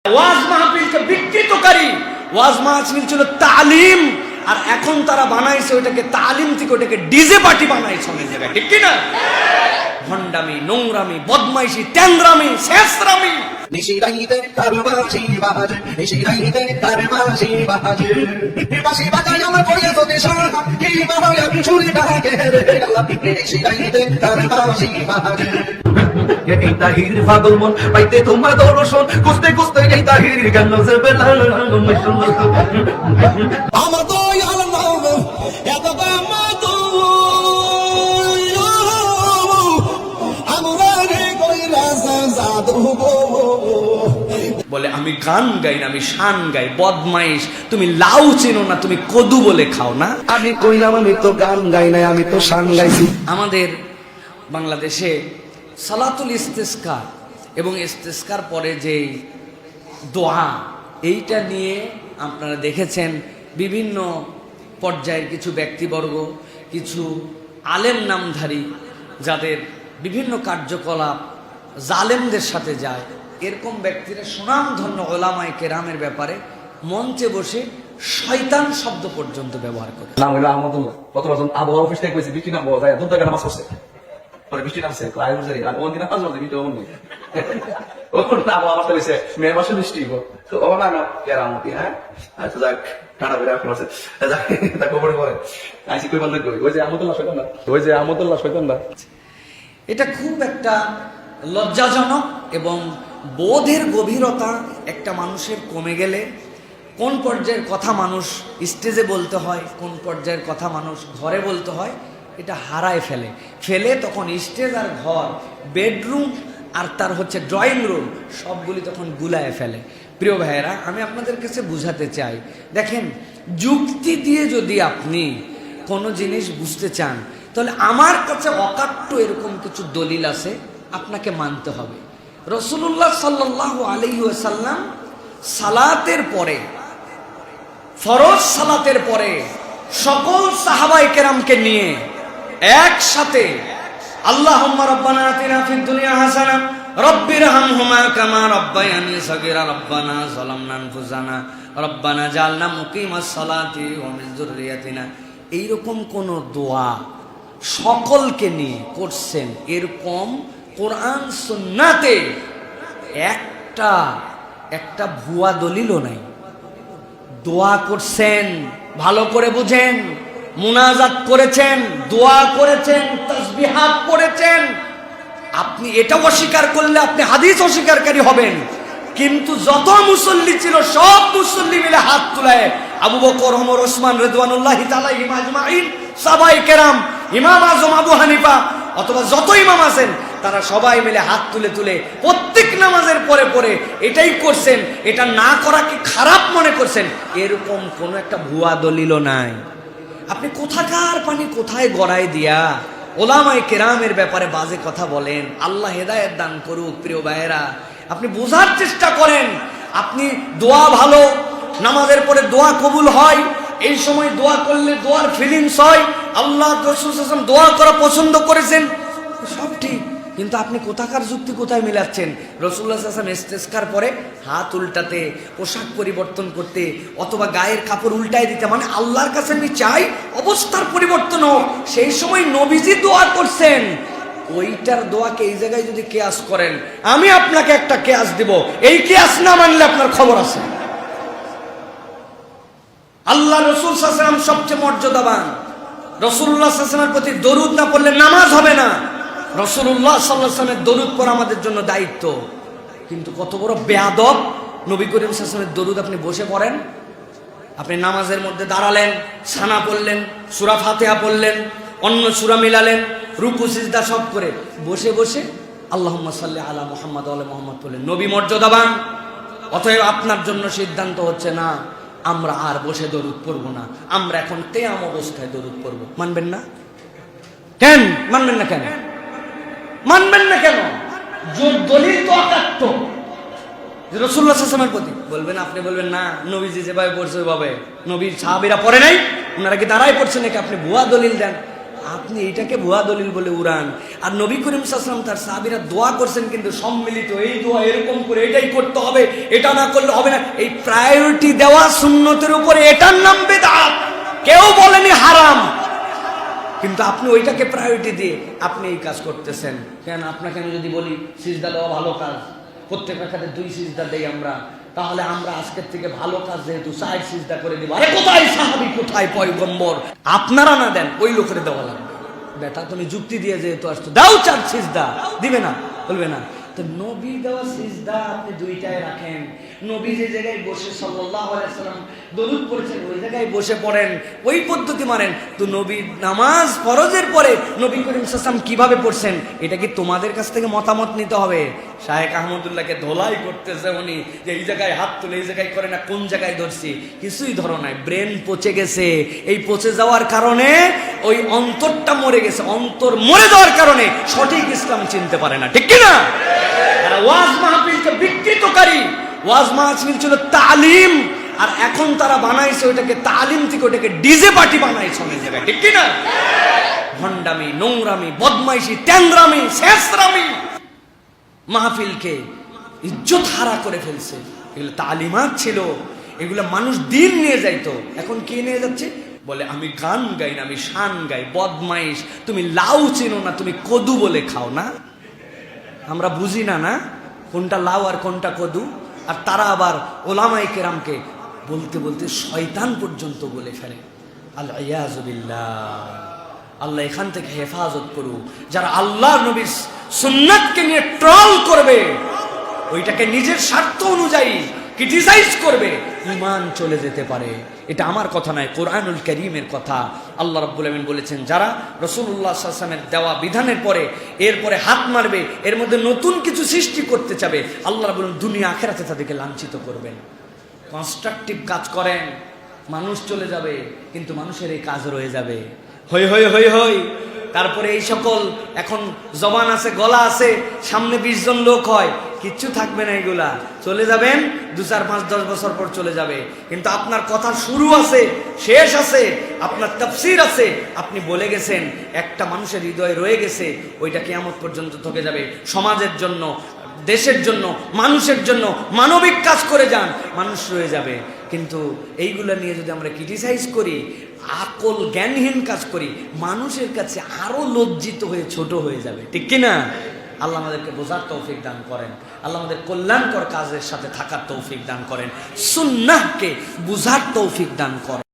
ওয়াজ মাহফিলকে বিকৃতকারী ওয়াজ মাহফিল ছিল তালিম, আর এখন তারা বানাইছে ওটাকে তালিম থেকে ওটাকে ডিজে পার্টি বানাইছে অনেক জায়গায়, ঠিক কি না? ভণ্ডামি, নোংরামি, বদমাইশি, ট্যাংরামি, শেষরামি। নিশিরাইতে কারবাসি বাজে, নিশিরাইতে কারবাসি বাজে, বাসি বাজায় আমার পড়ে তোতে সারা কি বাহায়া চুরি ডাকে রে আল্লাহ, নিশিরাইতে কারবাসি বাজে। এই তাহির পাগল মন পাইতে তোমার দর্শন, খুঁজতে খুঁজতে এই তাহির গেল যে বেলা আমার তো আল্লাহ এত কামাতো বলে আমি গান গাই না, আমি শান গাই। বদমাইশ, তুমি লাউ চেনো না, তুমি কদু বলে খাও না। আমি কইলাম আমি তো গান গাই নাই, আমি তো শান গাইছি। আমাদের বাংলাদেশে সালাতুল ইস্তেসকা এবং ইস্তেসকার পরে যে দোয়া, এইটা নিয়ে আপনারা দেখেছেন বিভিন্ন পর্যায়ের কিছু ব্যক্তিবর্গ, কিছু আলেম নামধারী যাদের বিভিন্ন কার্যকলাপ জালেমদের সাথে যায়, এরকম ব্যক্তিরা সুনামধন্য ওলামায়ে কেরামের ব্যাপারে মঞ্চে বসে শয়তান শব্দ পর্যন্ত ব্যবহার করে। নাম হইলো আহমদুল্লাহ। গত বছর আবহাওয়া অফিস থেকে কইছি বৃষ্টি নামবো, যায় দুধ টাকা নামাজ পড়ছে, পরে বৃষ্টি নামছে প্রায় বুঝারি আর ওন দিন নামাজ পড়ছে বৃষ্টি ওন নেই ওর নাম আমার তো হইছে মে মাসে বৃষ্টি গো, তো ও না কেরামতি। হ্যাঁ আচ্ছা যাক, টানা বেড়ে আপনি আছে যাক, তা খবরে পরে আইসি কই বলতে কই ওই যে আহমদুল্লাহ শয়তান না, ওই যে আহমদুল্লাহ শয়তান না। এটা খুব একটা লজ্জাজনক এবং বোধের গভীরতা একটা মানুষের কমে গেলে কোন পর্যায়ের কথা মানুষ স্টেজে বলতে হয়, কোন পর্যায়ের কথা মানুষ ঘরে বলতে হয়, এটা হারায় ফেলে তখন স্টেজ আর ঘর, বেডরুম আর তার হচ্ছে ড্রয়িং রুম, সবগুলি তখন গুলায় ফেলে। প্রিয় ভাইয়েরা, আমি আপনাদের কাছে বুঝাতে চাই, দেখেন, যুক্তি দিয়ে যদি আপনি কোনো জিনিস বুঝতে চান, তাহলে আমার কাছে অকাট্য এরকম কিছু দলিল আছে, আপনাকে মানতে হবে। রাসূলুল্লাহ সাল্লাল্লাহু আলাইহি ওয়াসাল্লাম সালাতের পরে, ফরজ সালাতের পরে সকল সাহাবায়ে কেরামকে নিয়ে একসাথে আল্লাহুম্মা রাব্বানা আতিনা ফিদ দুনিয়া হাসানা রব্বিরহামহুমা কামা রাব্বায়ানি সাগীরা রব্বানা যালামনা আনফুসানা রব্বানা জাআলনা মুকিমাস সালাতি ওয়া মিন যুররিয়াতিনা, এইরকম কোন দোয়া সকলকে নিয়ে করছেন এরকম কোরআন সুন্নাতে একটা ভুয়া দলিলও নাই। দোয়া করছেন, ভালো করে বুঝেন, মুনাজাত করেছেন, দোয়া করেছেন, তাসবিহাত করেছেন। আপনি এটা অস্বীকার করলে আপনি হাদিস অস্বীকারকারী হবেন। কিন্তু যত মুসল্লি ছিল সব মুসল্লি মিলে হাত তুলায়, আবু বকর, ওমর, ওসমান রিদওয়ানুল্লাহি তাআলা আজমাইন, সাহাবায়ে কেরাম, ইমাম আজম আবু হানিফা, অথবা যত ইমাম আছেন, তারা সবাই মিলে হাত তুলে প্রত্যেক নামাজের পরে এটাই করছেন। এটা না করা কি খারাপ মনে করছেন? এরকম কোনো একটা ভুয়া দলিলও নাই। আপনি কোথাকার পানি কোথায় গড়ায় দিয়া ওলামায়ে কেরামের ব্যাপারে বাজে কথা বলেন। আল্লাহ হেদায়েত দান করুক। প্রিয় ভাইয়েরা, আপনি বোঝার চেষ্টা করেন। আপনি দোয়া ভালো, নামাজের পরে দোয়া কবুল হয়, এই সময় দোয়া করলে দোয়ার ফিলিংস হয়, আল্লাহ রাসূল সাল্লাল্লাহু আলাইহি ওয়াসাল্লাম দোয়া করা পছন্দ করেছেন, সব ঠিক। কিন্তু আপনি কোথাকার যুক্তি কোথায় মিলাচ্ছেন? রাসূলুল্লাহ সাল্লাল্লাহু আলাইহি ওয়াসাল্লাম ইস্তেসকার পরে হাত উল্টাতে, পোশাক পরিবর্তন করতে, অথবা গায়ের কাপড় উল্টায় দিতে, মানে আল্লাহর কাছে আমি চাই অবস্থার পরিবর্তন হোক। সেই সময় নবীজি দোয়া করছেন, ওইটার দোয়াকে এই জায়গায় যদি কিয়াস করেন, আমি আপনাকে একটা কিয়াস দিব, এই কিয়াস না মানলে আপনার খবর আছে। আল্লাহ রাসূল সাল্লাল্লাহু আলাইহি ওয়াসাল্লাম সবচেয়ে মর্যাদাবান। রাসূলুল্লাহ সাল্লাল্লাহু আলাইহি ওয়াসাল্লামের প্রতি দরুদ না পড়লে নামাজ হবে না। রাসূলুল্লাহ সাল্লাল্লাহু আলাইহি ওয়াসাল্লামের দরুদ পড়া আমাদের জন্য দায়িত্ব। কিন্তু কত বড় বেয়াদব, নবী করিম সাল্লাল্লাহু আলাইহি ওয়াসাল্লামের দরুদ আপনি বসে পড়েন। আপনি নামাজের মধ্যে দাঁড়ালেন, সানা পড়লেন, সূরা ফাতিহা পড়লেন, অন্য সূরা মিলালেন, রুকু সিজদা সব করে বসে আল্লাহুম্মা সাল্লি আলা মুহাম্মাদ ওয়া আলা মুহাম্মাদ বললেন। নবী মর্যাদাবান, অতএব আপনার জন্য সিদ্ধান্ত হচ্ছে না আমরা আর বসে দরুদ পড়বো না, আমরা এখন কিয়াম অবস্থায় দরুদ পড়বো। মানবেন না কেন? মানবেন না কেন? মানবেন না কেন? দলিল তো অকাট্য। রাসূলুল্লাহ সাল্লাল্লাহু আলাইহি ওয়াসাল্লামের প্রতি বলবেন, আপনি বলবেন না নবীজি যেভাবে পড়ছে ওইভাবে, নবীর সাহাবীরা পড়ে নাই, ওনারা কি দাঁড়ায় পড়ছে নাকি? আপনি ভুয়া দলিল দেন। আপনি এটাকে ভুয়া দলিল বলে উড়ান। আর নবী করিম সাল্লাল্লাহু আলাইহি ওয়াসাল্লাম তার সাহাবীরা দোয়া করছেন কিন্তু সম্মিলিত, এই দোয়া এরকম করে এটাই করতে হবে, এটা না করলে হবে না। এই প্রায়োরিটি দেওয়া সুন্নতের উপরে, এটার নাম বিদআত। কেউ বলেনি হারাম, কিন্তু আপনি ওইটাকে প্রায়োরিটি দিয়ে আপনি এই কাজ করতেছেন। কেন আপনাকে আমি যদি বলি সিজদা দেওয়া ভালো কাজ, প্রত্যেক রাকাতে 2 সিজদা দেই আমরা, তাহলে আমরা আজকের থেকে ভালো কাজ যেহেতু 4 সিজদা করে দিব। আরে কোথায় সাহাবী, কোথায় পয়গম্বর? আপনারা না দেন, ওই লোকের দেওয়া লাগবে। বেটা তুমি যুক্তি দিয়ে যেহেতু আসতো, দাও 4 সিজদা, দিবে না? বলবে না। তো নবী দেওয়া সিজদা আপনি 2টায় রাখেন। নবী যে জায়গায় বসে সাল্লাল্লাহু আলাইহি ওয়াসাল্লাম দরুদ পড়েছেন, ওই জায়গায় বসে পড়েন, ওই পদ্ধতি মানেন। তো নবী নামাজ ফরজের পরে নবী করিম সাল্লাল্লাহু আলাইহি ওয়াসাল্লাম কিভাবে পড়ছেন, এটা কি তোমাদের কাছ থেকে মতামত নিতে হবে? শায়েখ আহমদুল্লাহকে ধোলাই করতেছে উনি, যে এই জায়গায় হাত তুলে এই জায়গায় করে না, কোন জায়গায় ধরছি? কিছুই ধরো নাই, ব্রেন পচে গেছে। এই পচে যাওয়ার কারণে ওই অন্তরটা মরে গেছে। অন্তর মরে যাওয়ার কারণে সঠিক ইসলাম চিনতে পারে না, ঠিক কি না? ওয়াজ মাহফিলকে বিকৃতকারী, ওয়াজ মাহফিল ছিল তালিম, আর এখন তারা বানাইছে ওইটাকে তালিম থেকে ওটাকে ডিজে পার্টি বানাইছে অনেক জায়গায়, ঠিক কি না? ভণ্ডামি, নোংরামি, বদমাইশি, তেন্দ্রামি, শেষরামি, মাহফিলকে ইজ্জত হারা করে ফেলছে। এগুলো তালিমাত ছিল, এগুলো মানুষ দিন নিয়ে যাইতো। এখন কে নিয়ে যাচ্ছে? বলে আমি গান গাই না, আমি শান গাই। বদমাইশ, তুমি লাউ চিনো না, তুমি কদু বলে খাও না? আমরা বুঝি না, না কোনটা লাউ আর কোনটা কদু। আর তারা আবার ওলামায়ে কেরামকে বলতে বলতে শয়তান পর্যন্ত বলে ফেলে। আল্লাহ ইয়াযু বিল্লাহ, আল্লাহ এখান থেকে হেফাজত করুক। যারা আল্লাহ নবীর সুন্নাতকে নিয়ে ট্রল করবে, ওইটাকে নিজের স্বার্থ অনুযায়ী ক্রিটিসাইজ করবে, ঈমান চলে যেতে পারে। এটা আমার কথা নয়, কোরআনুল কারীমের কথা। আল্লাহ রাব্বুল আমিন বলেছেন, যারা রাসূলুল্লাহ সাল্লাল্লাহু আলাইহি ওয়াসাল্লামের দেওয়া বিধানের পরে এরপরে হাত মারবে, এর মধ্যে নতুন কিছু সৃষ্টি করতে চাবে, আল্লাহ রাব্বুল আমিন দুনিয়া আখিরাতে তাদেরকে লাঞ্ছিত করবেন। কনস্ট্রাকটিভ কাজ করেন, মানুষ চলে যাবে কিন্তু মানুষের এই কাজ রয়ে যাবে। হই হই হই হই। তারপরে এই সকল এখন জবান আছে, গলা আছে, সামনে 20 জন লোক হয়, কিচ্ছু থাকবে না। এগুলা চলে যাবেন, 2, 4, 5, 10 বছর পর চলে যাবে। কিন্তু আপনার কথা শুরু আছে, শেষ আছে, আপনার তাফসীর আছে, আপনি বলে গেছেন, একটা মানুষের হৃদয়ে রয়ে গেছে, ওইটা কিয়ামত পর্যন্ত থেকে যাবে। সমাজের জন্য, দেশের জন্য, মানুষের জন্য মানবিক কাজ করে যান, মানুষ রয়ে যাবে। কিন্তু এইগুলা নিয়ে যদি আমরা ক্রিটিসাইজ করি, আকল জ্ঞানহীন কাজ করি, মানুষের কাছে আরো লজ্জিত হয়ে ছোট হয়ে যাবে, ঠিক কিনা? আল্লাহ আমাদেরকে বোঝার তৌফিক দান করেন, আল্লাহ আমাদের কল্যাণকর কাজের সাথে থাকার তৌফিক দান করেন, সুন্নাহকে বুঝার তৌফিক দান করেন।